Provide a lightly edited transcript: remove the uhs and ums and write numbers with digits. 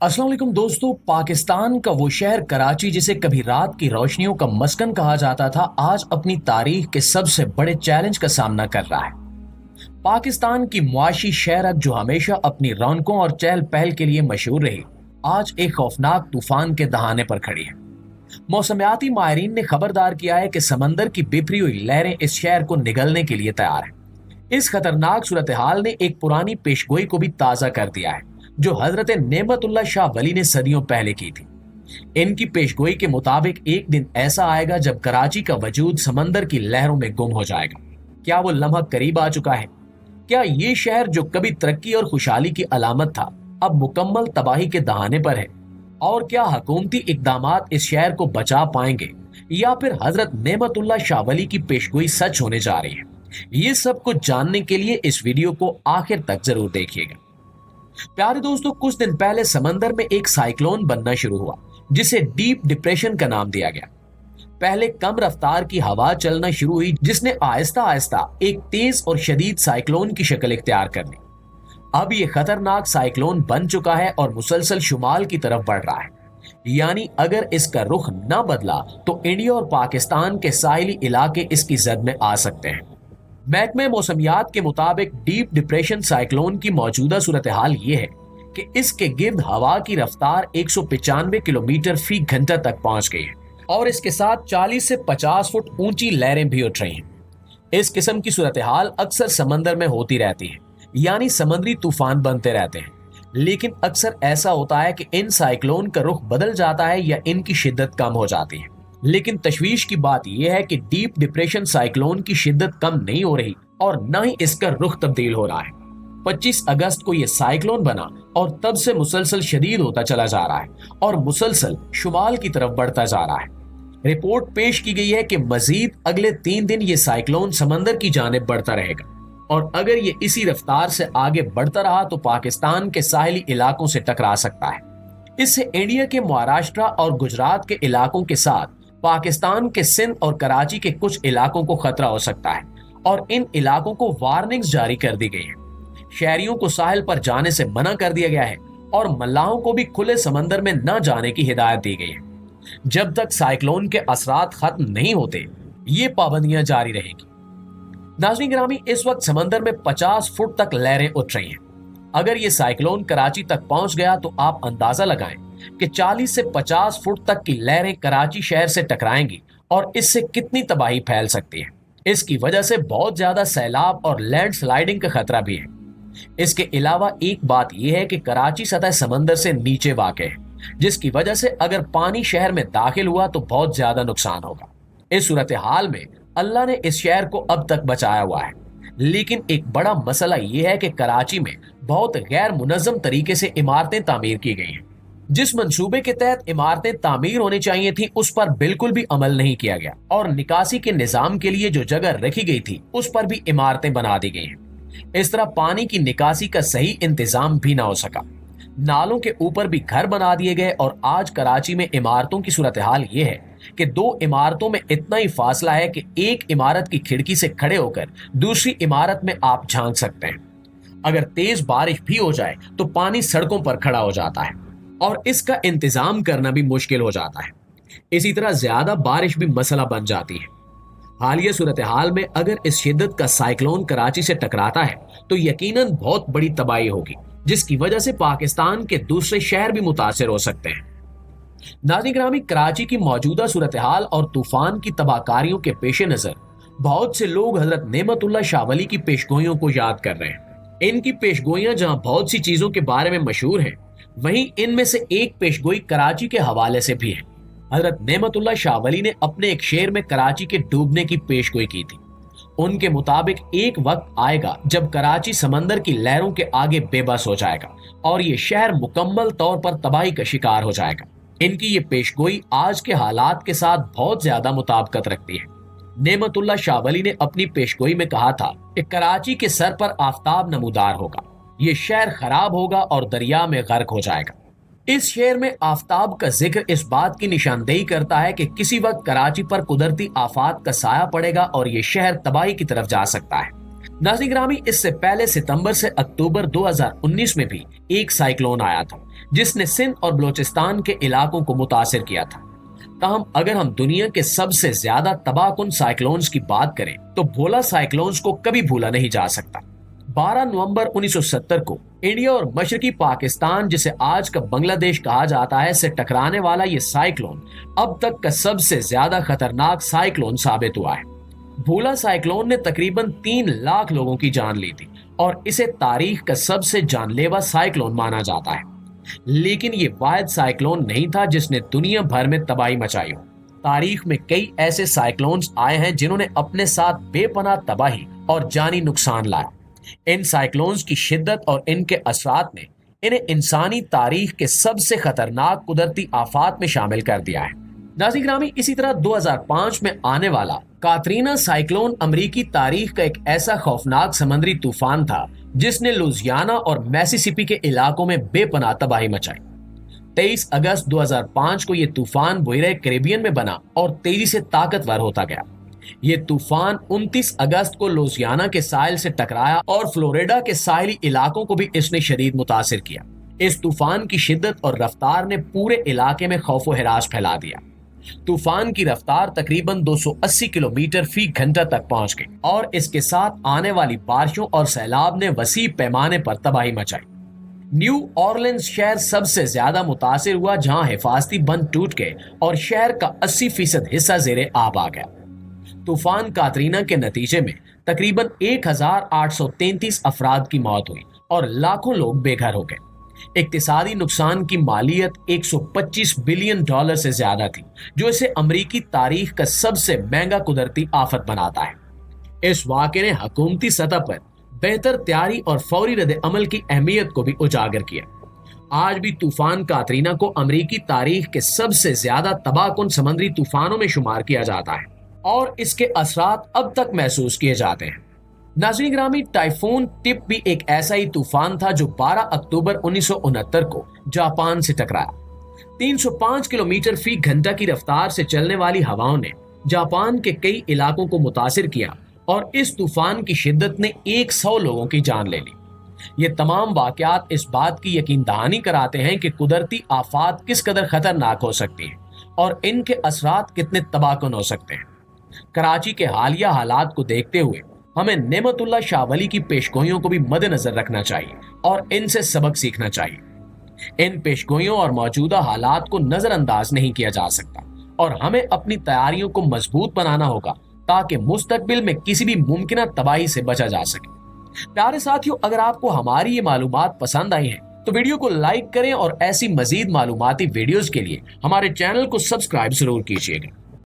अस्सलाम वालेकुम दोस्तों। पाकिस्तान का वो शहर कराची जिसे कभी रात की रोशनियों का मस्कन कहा जाता था, आज अपनी तारीख के सबसे बड़े चैलेंज का सामना कर रहा है। पाकिस्तान की मुआशी शहरक जो हमेशा अपनी रौनकों और चहल पहल के लिए मशहूर रही, आज एक खौफनाक तूफान के दहाने पर खड़ी है। मौसमियाती माहिरीन ने खबरदार किया है कि समंदर की बिखरी हुई लहरें इस शहर को निगलने के लिए तैयार हैं। इस खतरनाक सूरत हाल ने एक पुरानी पेशगोई को भी ताज़ा कर दिया है, जो हजरत नेमतुल्लाह शाह वली ने सदियों पहले की थी। इनकी पेशगोई के मुताबिक एक दिन ऐसा आएगा जब कराची का वजूद समंदर की लहरों में गुम हो जाएगा। क्या वो लम्हा करीब आ चुका है? क्या ये शहर जो कभी तरक्की और खुशहाली की अलामत था, अब मुकम्मल तबाही के दहाने पर है? और क्या हुकूमती इकदामात इस शहर को बचा पाएंगे, या फिर हजरत नेमतुल्लाह शाह वली की पेशगोई सच होने जा रही है? ये सब कुछ जानने के लिए इस वीडियो को आखिर तक जरूर देखिएगा। प्यारे दोस्तों, कुछ दिन पहले समंदर में एक साइक्लोन बनना शुरू हुआ, जिसे डीप डिप्रेशन का नाम दिया गया। पहले कम रफ्तार की हवा चलना शुरू हुई, जिसने आहिस्ता आहिस्ता एक तेज और शदीद साइक्लोन की शक्ल इख्तियार कर ली। अब ये खतरनाक साइक्लोन बन चुका है और मुसलसल शुमाल की तरफ बढ़ रहा है। यानी अगर इसका रुख न बदला तो इंडिया और पाकिस्तान के साहिली इलाके इसकी जद में आ सकते हैं। महकमे मौसमियात के मुताबिक डीप डिप्रेशन साइक्लोन की मौजूदा सूरत हाल ये है कि इसके गिर्द हवा की रफ्तार 195 किलोमीटर फी घंटा तक पहुंच गई है और इसके साथ 40 से 50 फुट ऊंची लहरें भी उठ रही हैं। इस किस्म की सूरत हाल अक्सर समंदर में होती रहती है, यानी समुद्री तूफान बनते रहते हैं। लेकिन अक्सर ऐसा होता है कि इन साइक्लोन का रुख बदल जाता है या इनकी शिद्दत कम हो जाती है। लेकिन तशवीश की बात यह है कि डीप डिप्रेशन साइक्लोन की शिद्दत कम नहीं हो रही और न ही इसका रुख तब्दील हो रहा है। 25 अगस्त को यह साइक्लोन बना और तब से मुसलसल शदीद होता चला जा रहा है और मुसलसल शुमाल की तरफ बढ़ता जा रहा है। रिपोर्ट पेश की गई है कि मजीद अगले 3 दिन ये साइक्लोन समंदर की जानिब बढ़ता रहेगा और अगर ये इसी रफ्तार से आगे बढ़ता रहा तो पाकिस्तान के साहिली इलाकों से टकरा सकता है। इससे इंडिया के महाराष्ट्र और गुजरात के इलाकों के साथ पाकिस्तान के सिंध और कराची के कुछ इलाकों को खतरा हो सकता है और इन इलाकों को वार्निंग्स जारी कर दी गई है। शहरियों को साहिल पर जाने से मना कर दिया गया है और मल्लाहों को भी खुले समंदर में न जाने की हिदायत दी गई है। जब तक साइक्लोन के असरात खत्म नहीं होते, ये पाबंदियां जारी रहेगी। नाज़रीन गिरामी, इस वक्त समंदर में 50 फुट तक लहरें उठ रही हैं। अगर ये साइक्लोन कराची तक पहुंच गया तो आप अंदाजा लगाएं कि 40 से 50 फुट तक की लहरें कराची शहर से टकराएंगी और इससे कितनी तबाही फैल सकती है। इसकी वजह से बहुत ज्यादा सैलाब और लैंडस्लाइडिंग का खतरा भी है। इसके अलावा एक बात यह है कि कराची सतह समंदर से नीचे वाक़ है, जिसकी वजह से अगर पानी शहर में दाखिल हुआ तो बहुत ज्यादा नुकसान होगा। इस सूरत हाल में अल्लाह ने इस शहर को अब तक बचाया हुआ है, लेकिन एक बड़ा मसला यह है कि कराची में बहुत गैर मुनज़्ज़म तरीके से इमारतें तामीर की गई हैं। जिस मंसूबे के तहत इमारतें तामीर होनी चाहिए थी, उस पर बिल्कुल भी अमल नहीं किया गया और निकासी के निजाम के लिए जो जगह रखी गई थी उस पर भी इमारतें बना दी गई हैं। इस तरह पानी की निकासी का सही इंतजाम भी ना हो सका। नालों के ऊपर भी घर बना दिए गए और आज कराची में इमारतों की सूरत हाल ये है कि 2 इमारतों में इतना ही फासला है कि एक इमारत की खिड़की से खड़े होकर दूसरी इमारत में आप झांक सकते हैं। अगर तेज बारिश भी हो जाए तो पानी सड़कों पर खड़ा हो जाता है और इसका इंतजाम करना भी मुश्किल हो जाता है। इसी तरह ज्यादा बारिश भी मसला बन जाती है। हालिया सूरत हाल में अगर इस शिद्दत का साइक्लोन कराची से टकराता है तो यकीनन बहुत बड़ी तबाही होगी, जिसकी वजह से पाकिस्तान के दूसरे शहर भी मुतासिर हो सकते हैं। नाज़रीन गिरामी, कराची की मौजूदा सूरत हाल और तूफान की तबाहकारियों के पेश नजर बहुत से लोग हजरत नेमतुल्लाह शाह वली की पेशगोइयों को याद कर रहे हैं। इनकी पेशगोइयां जहां बहुत सी चीजों के बारे में मशहूर हैं, वहीं इनमें से एक पेशगोई कराची के हवाले से भी है। हजरत नेमतुल्लाह शाह वली ने अपने एक शेर में कराची के डूबने की पेशगोई की थी। उनके मुताबिक एक वक्त आएगा जब कराची समंदर की लहरों के आगे बेबस हो जाएगा और ये शहर मुकम्मल तौर पर तबाही का शिकार हो जाएगा। इनकी ये पेशगोई आज के हालात के साथ बहुत ज्यादा मुताबिकत रखती है। नेमतुल्लाह शाह वली ने अपनी पेशगोई में कहा था कि कराची के सर पर आफताब नमूदार होगा, ये शहर खराब होगा और दरिया में गर्क हो जाएगा। इस शेर में आफताब का जिक्र इस बात की निशानदेही करता है कि किसी वक्त कराची पर कुदरती आफात का साया पड़ेगा और ये शहर तबाही की तरफ जा सकता है। नाज़रीन ग्रामी, इससे पहले सितंबर से अक्टूबर 2019 में भी एक साइक्लोन आया था जिसने सिंध और बलोचिस्तान के इलाकों को मुतासिर किया था। ताहम अगर हम दुनिया के सबसे ज्यादा तबाहकुन साइक्लोन्स की बात करें तो भोला साइक्लोन्स को कभी भूला नहीं जा सकता। 12 नवंबर 1970 को इंडिया और मशरकी पाकिस्तान, जिसे आज का बांग्लादेश कहा जाता है, से टकराने वाला ये साइक्लोन अब तक का सबसे ज्यादा खतरनाक साइक्लोन साबित हुआ है। भोला साइक्लोन ने तकरीबन 3 लाख लोगों की जान ली थी और इसे तारीख का सबसे जानलेवा साइक्लोन माना जाता है। लेकिन ये वाहिद साइक्लोन नहीं था जिसने दुनिया भर में तबाही मचाई हो। तारीख में कई ऐसे साइक्लोन्स आए हैं जिन्होंने अपने साथ बेपनाह तबाही और जानी नुकसान लाया। इन साइक्लोन्स की शिद्दत और इनके असरात ने इन्हें इंसानी तारीख के सबसे खतरनाक कुदरती आफात में शामिल कर दिया है। नाज़रीन ग्रामी, इसी तरह 2005 में आने वाला कातरीना साइक्लोन अमरीकी तारीख का एक ऐसा खौफनाक समंदरी तूफान था जिसने लुजियाना और मिसिसिपी के इलाकों में बेपनाह तबाही मचाई। 23 अगस्त 2005 को यह तूफान बहरे कैरिबियन में बना और तेजी से ताकतवर होता गया। ये तूफान 29 अगस्त को लुजियाना के साहिल से टकराया और फ्लोरिडा के साहिली इलाकों को भी इसने शदीद मुतासिर किया। इस तूफान की शिद्दत और रफ्तार ने पूरे इलाके में खौफ व हिरास फैला दिया। तूफान की रफ्तार तकरीबन 280 किलोमीटर फी घंटा तक पहुंच गई और इसके साथ आने वाली बारिशों और सैलाब ने वसी पैमाने पर तबाही मचाई। न्यू ऑरलिन्स शहर सबसे ज्यादा मुतासिर हुआ, जहां हिफाजती बंद टूट गए और शहर का 80% हिस्सा जेरे आब आ गया। तूफान कातरीना के नतीजे में तकरीबन 1833 अफराद की मौत हुई और लाखों लोग बेघर हो गए। इक्तिसादी नुकसान की मालियत 125 बिलियन डॉलर से ज्यादा थी, जो इसे अमरीकी तारीख का सबसे महंगा कुदरती आफत बनाता है। इस वाक़े ने हुकूमती सतह पर बेहतर तैयारी और फौरी रद्द अमल की अहमियत को भी उजागर किया। आज भी तूफान कातरीना को अमरीकी तारीख के सबसे ज्यादा तबाहकुन समुद्री तूफानों में शुमार किया जाता है और इसके असरात अब तक महसूस किए जाते हैं। नाज़रीन ग्रामी, टाइफून टिप भी एक ऐसा ही तूफान था जो 12 अक्टूबर 1969 को जापान से टकराया। 305 किलोमीटर फी घंटा की रफ्तार से चलने वाली हवाओं ने जापान के कई इलाकों को मुतासिर किया और इस तूफान की शिद्दत ने 100 लोगों की जान ले ली। ये तमाम वाकयात इस बात की यकीन दहानी कराते हैं कि कुदरती आफात किस कदर खतरनाक हो सकती हैं और इनके असरात कितने तबाहकुन हो सकते हैं। कराची के हालिया हालात को देखते हुए हमें नेमतुल्लाह शाह वली की पेशगोइयों को भी मद्देनजर रखना चाहिए और इनसे सबक सीखना चाहिए। इन पेशगोइयों और मौजूदा हालात को नजरअंदाज नहीं किया जा सकता और हमें अपनी तैयारियों को मजबूत बनाना होगा ताकि मुस्तकबिल में किसी भी मुमकिन तबाही से बचा जा सके। प्यारे साथियों, अगर आपको हमारी ये मालूमात पसंद आई हैं तो वीडियो को लाइक करें और ऐसी मजीद मालूमाती वीडियोस के लिए हमारे चैनल को सब्सक्राइब जरूर कीजिएगा।